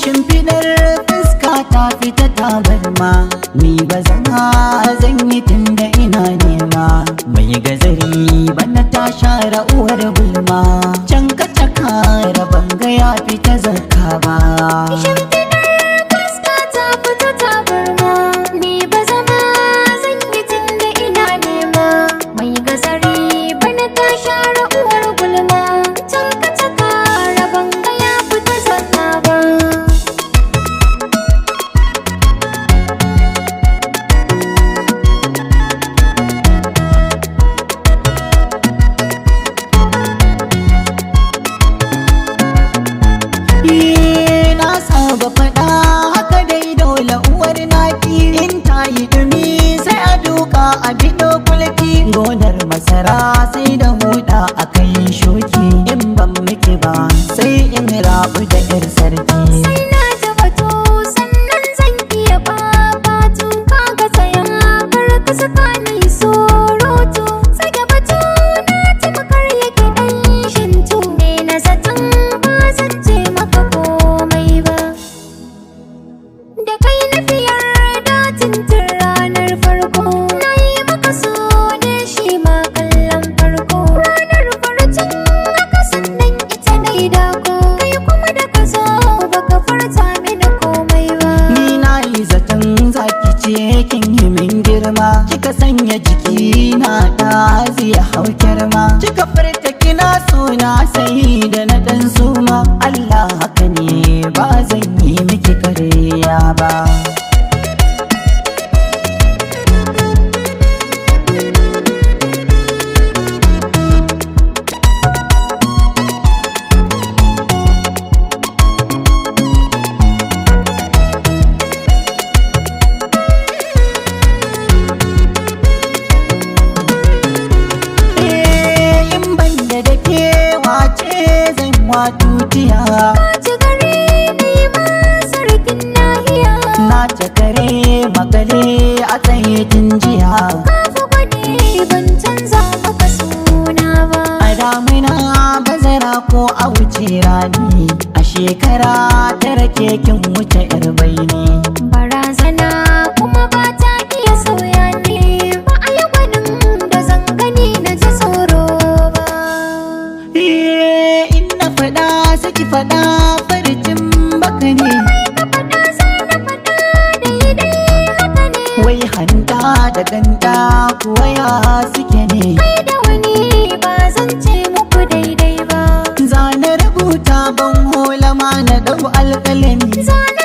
shimfidar fuska ta fita tabarma, ni ba zama zan yi tunda ina nema. Mai gazari bana ta share uwar gulma, can ka caka rabon ga ya fita zakka ba. Ba faɗa haka dai dole uwar naki, in ta yi dumi sai a duka a bido kulki. Gonar masara sai da huda a kai shoki, in ban miki ba sai in rabu da yar sarki. Sai na ji batu sannan zan iya babatu, kaga tsayan karka saka ni surutu. Sake batu na ci makar yake dan shintu, ne na zaton ba zan ce maka komai ba. Da kai na fiyar datin tun ranar farko, na yi maka so ne shi ma kallon farko. Ranar farcin haka sannan ita na yi dako, kai kuma da ka zo baka farta mini komai ba. Ni na yi zaton zaki ce kin yi min girma, kika sanya jiki na ɗazi ya hau kyarma. Kika furta kina suna sai da na ɗan suma, Allah haka ne ba zan yi miki karya ba. Tutiya Kaci gare ni ma sarkin nahiya, na cakare makale a tsaye jiya. kafa gwade ban canza maka suna ba. A damina bazara ko a wuce rani, a shekara tara kekin wuce yar baini. Barazana kuma ba ta iya sauya ne, ba a yi gwanin da zan gani na ji tsoro ba. In na faɗa saki faɗa farcin baka ne, Ka faɗa za na faɗa daidai haka ne. wai hanta da ganda kuwa ya suke ne. Kai da wani ba zan ce muku daidai ba. Zana rubuta ban hola ma na ɗau alƙalami. Zana